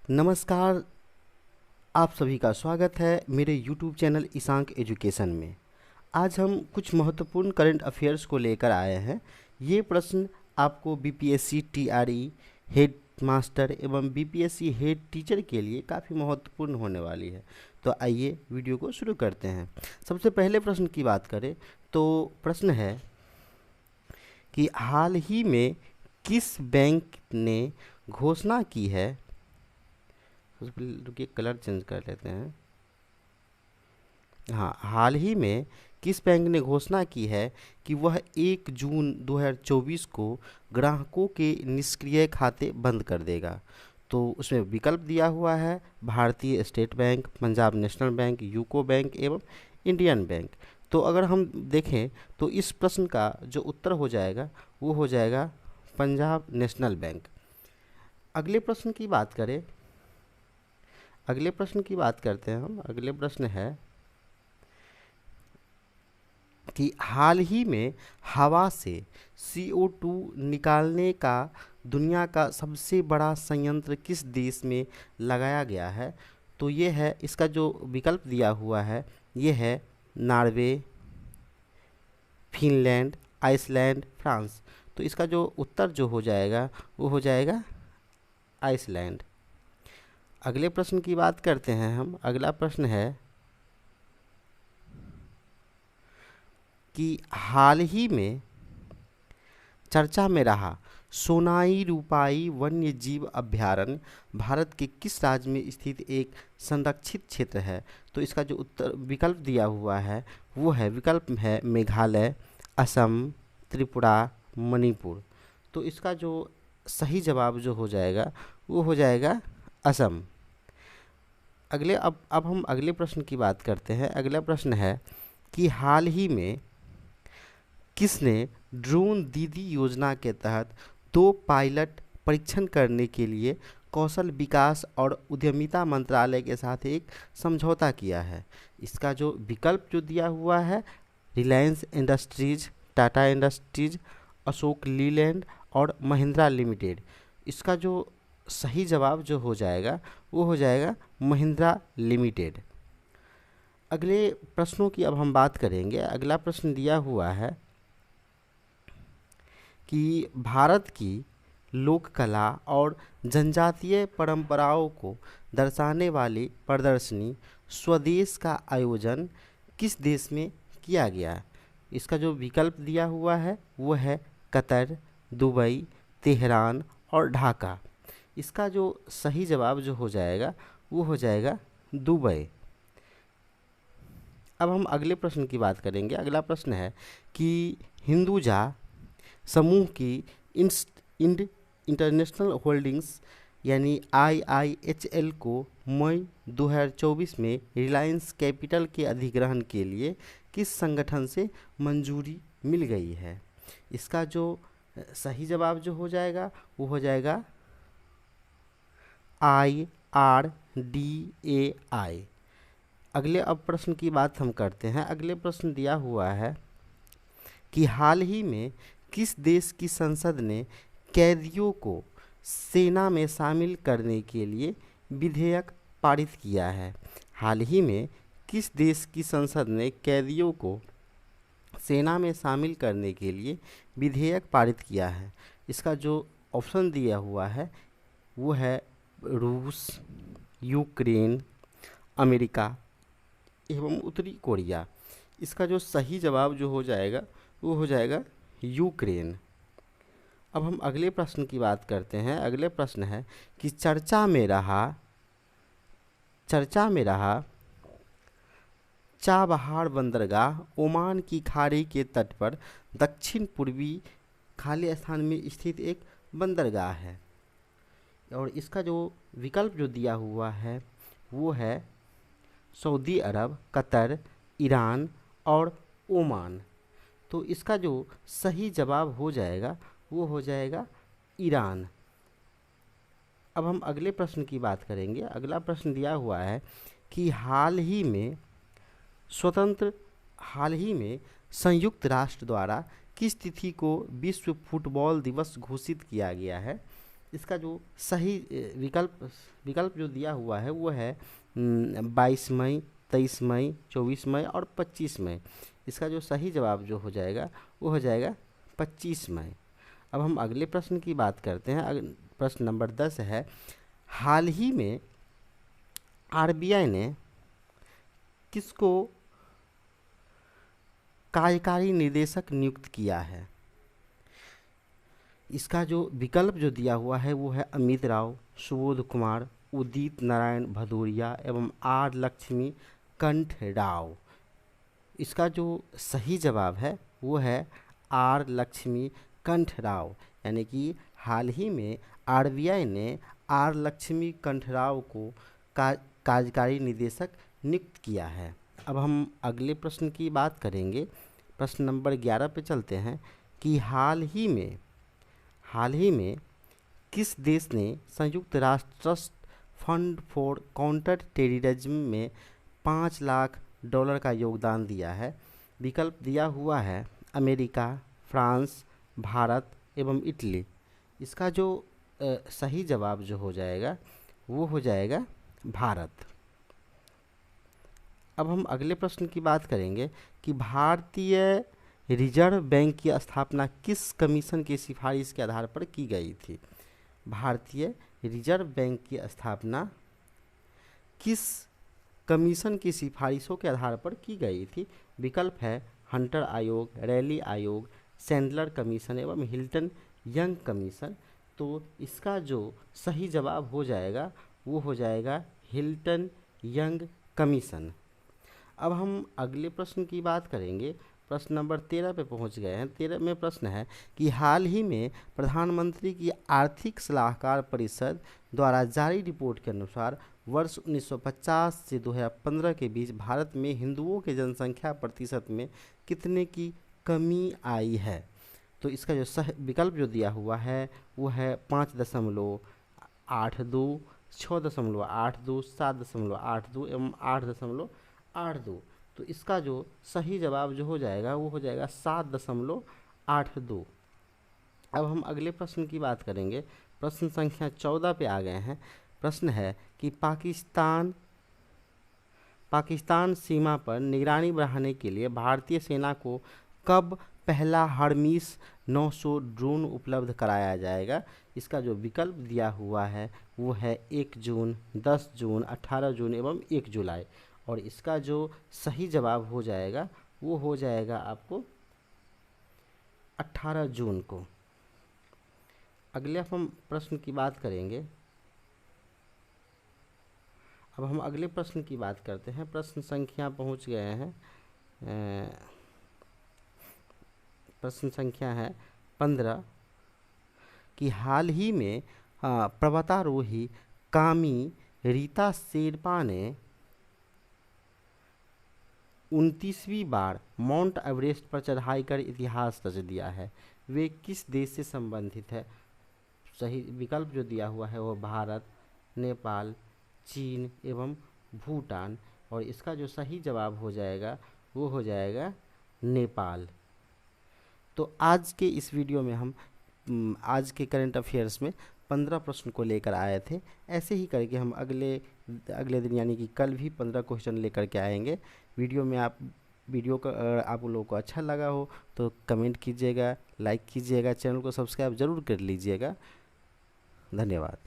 नमस्कार। आप सभी का स्वागत है मेरे YouTube चैनल ईशांक एजुकेशन में। आज हम कुछ महत्वपूर्ण करंट अफेयर्स को लेकर आए हैं। ये प्रश्न आपको बीपीएससी टीआरई हेड मास्टर एवं बीपीएससी हेड टीचर के लिए काफ़ी महत्वपूर्ण होने वाली है। तो आइए वीडियो को शुरू करते हैं। सबसे पहले प्रश्न की बात करें तो प्रश्न है कि हाल ही में किस बैंक ने घोषणा की है। सबसे पहले रुकिए, कलर चेंज कर लेते हैं। हाँ, हाल ही में किस बैंक ने घोषणा की है कि वह 1 जून 2024 को ग्राहकों के निष्क्रिय खाते बंद कर देगा। तो उसमें विकल्प दिया हुआ है भारतीय state bank, Punjab national bank, UCO bank एवं इंडियन बैंक। तो अगर हम देखें तो इस प्रश्न का जो उत्तर हो जाएगा वो हो जाएगा पंजाब नेशनल बैंक। अगले प्रश्न की बात करें, अगले प्रश्न की बात करते हैं हम। अगले प्रश्न है कि हाल ही में हवा से CO2 निकालने का दुनिया का सबसे बड़ा संयंत्र किस देश में लगाया गया है। तो ये है, इसका जो विकल्प दिया हुआ है ये है नॉर्वे, फिनलैंड, आइसलैंड, फ्रांस। तो इसका जो उत्तर जो हो जाएगा वो हो जाएगा आइसलैंड। अगले प्रश्न की बात करते हैं हम। अगला प्रश्न है कि हाल ही में चर्चा में रहा सोनाई रूपाई वन्य जीव अभयारण्य भारत के किस राज्य में स्थित एक संरक्षित क्षेत्र है। तो इसका जो उत्तर विकल्प दिया हुआ है वो है, विकल्प है मेघालय, असम, त्रिपुरा, मणिपुर। तो इसका जो सही जवाब जो हो जाएगा वो हो जाएगा असम। अब हम अगले प्रश्न की बात करते हैं। अगला प्रश्न है कि हाल ही में किसने ड्रोन दीदी योजना के तहत 2 पायलट परीक्षण करने के लिए कौशल विकास और उद्यमिता मंत्रालय के साथ एक समझौता किया है। इसका जो विकल्प जो दिया हुआ है रिलायंस इंडस्ट्रीज, टाटा इंडस्ट्रीज, अशोक लीलैंड और महिंद्रा लिमिटेड। इसका जो सही जवाब जो हो जाएगा वो हो जाएगा महिंद्रा लिमिटेड। अगले प्रश्नों की अब हम बात करेंगे। अगला प्रश्न दिया हुआ है कि भारत की लोक कला और जनजातीय परंपराओं को दर्शाने वाली प्रदर्शनी स्वदेश का आयोजन किस देश में किया गया। इसका जो विकल्प दिया हुआ है वो है कतर, दुबई, तेहरान और ढाका। इसका जो सही जवाब जो हो जाएगा वो हो जाएगा दुबई। अब हम अगले प्रश्न की बात करेंगे। अगला प्रश्न है कि हिंदुजा समूह की इंटरनेशनल होल्डिंग्स यानी IIHL को मई 2024 में रिलायंस कैपिटल के अधिग्रहण के लिए किस संगठन से मंजूरी मिल गई है। इसका जो सही जवाब जो हो जाएगा वो हो जाएगा IRDAI। अगले अब प्रश्न की बात हम करते हैं। अगले प्रश्न दिया हुआ है कि हाल ही में किस देश की संसद ने कैदियों को सेना में शामिल करने के लिए विधेयक पारित किया है। हाल ही में किस देश की संसद ने कैदियों को सेना में शामिल करने के लिए विधेयक पारित किया है। इसका जो ऑप्शन दिया हुआ है वो है रूस, यूक्रेन, अमेरिका एवं उत्तरी कोरिया। इसका जो सही जवाब जो हो जाएगा वो हो जाएगा यूक्रेन। अब हम अगले प्रश्न की बात करते हैं। अगले प्रश्न है कि चर्चा में रहा चाबहार बंदरगाह ओमान की खाड़ी के तट पर दक्षिण पूर्वी खालिस्तान में स्थित एक बंदरगाह है और इसका जो विकल्प जो दिया हुआ है वो है सऊदी अरब, कतर, ईरान और ओमान। तो इसका जो सही जवाब हो जाएगा वो हो जाएगा ईरान। अब हम अगले प्रश्न की बात करेंगे। अगला प्रश्न दिया हुआ है कि हाल ही में संयुक्त राष्ट्र द्वारा किस तिथि को विश्व फुटबॉल दिवस घोषित किया गया है। इसका जो सही विकल्प जो दिया हुआ है वो है 22 मई, 23 मई, 24 मई और 25 मई। इसका जो सही जवाब जो हो जाएगा वो हो जाएगा 25 मई। अब हम अगले प्रश्न की बात करते हैं। प्रश्न नंबर 10 है, हाल ही में आरबीआई ने किसको कार्यकारी निदेशक नियुक्त किया है? इसका जो विकल्प जो दिया हुआ है वो है अमित राव, सुबोध कुमार, उदित नारायण भदौरिया एवं आर लक्ष्मी कंठ राव। इसका जो सही जवाब है वो है आर लक्ष्मी कंठ राव, यानी कि हाल ही में आरबीआई ने आर लक्ष्मी कंठ राव को कार्यकारी निदेशक नियुक्त किया है। अब हम अगले प्रश्न की बात करेंगे। प्रश्न नंबर 11 पे चलते हैं कि हाल ही में किस देश ने संयुक्त राष्ट्र trust fund for counter terrorism में $5 लाख का योगदान दिया है? विकल्प दिया हुआ है अमेरिका, फ्रांस, भारत एवं इटली। इसका जो सही जवाब जो हो जाएगा वो हो जाएगा भारत। अब हम अगले प्रश्न की बात करेंगे कि भारतीय रिजर्व बैंक की स्थापना किस कमीशन की सिफारिश के आधार पर की गई थी? भारतीय रिजर्व बैंक की स्थापना किस कमीशन की सिफारिशों के आधार पर की गई थी? विकल्प है हंटर आयोग, रैली आयोग, सैंडलर कमीशन एवं हिल्टन यंग कमीशन। तो इसका जो सही जवाब हो जाएगा वो हो जाएगा हिल्टन यंग कमीशन। अब हम अगले प्रश्न की बात करेंगे। प्रश्न नंबर 13 पे पहुंच गए हैं। 13 में प्रश्न है कि हाल ही में प्रधानमंत्री की आर्थिक सलाहकार परिषद द्वारा जारी रिपोर्ट के अनुसार वर्ष 1950 से 2015 के बीच भारत में हिंदुओं के जनसंख्या प्रतिशत में कितने की कमी आई है? तो इसका जो विकल्प जो दिया हुआ है वो है 5.82, 6.82, 7.82 एवं 8.82। तो इसका जो सही जवाब जो हो जाएगा वो हो जाएगा 7.82। अब हम अगले प्रश्न की बात करेंगे। प्रश्न संख्या 14 पे आ गए हैं। प्रश्न है कि पाकिस्तान सीमा पर निगरानी बढ़ाने के लिए भारतीय सेना को कब पहला हर्मीस 900 ड्रोन उपलब्ध कराया जाएगा? इसका जो विकल्प दिया हुआ है वो है 1 जून, 10 जून, 18 जून एवं 1 जुलाई। और इसका जो सही जवाब हो जाएगा वो हो जाएगा आपको 18 जून को। अगले हम प्रश्न की बात करेंगे। अब हम अगले प्रश्न की बात करते हैं। प्रश्न संख्या पहुंच गए हैं। प्रश्न संख्या है 15 कि हाल ही में पर्वतारोही कामी रीता शेरपा ने 29वीं बार माउंट एवरेस्ट पर चढ़ाई कर इतिहास रच दिया है। वे किस देश से संबंधित है? सही विकल्प जो दिया हुआ है वो भारत, नेपाल, चीन एवं भूटान। और इसका जो सही जवाब हो जाएगा वो हो जाएगा नेपाल। तो आज के इस वीडियो में हम आज के करंट अफेयर्स में 15 प्रश्न को लेकर आए थे। ऐसे ही करके हम अगले दिन यानी कि कल भी 15 क्वेश्चन लेकर के आएंगे। वीडियो का आप लोगों को अच्छा लगा हो तो कमेंट कीजिएगा, लाइक कीजिएगा, चैनल को सब्सक्राइब ज़रूर कर लीजिएगा। धन्यवाद।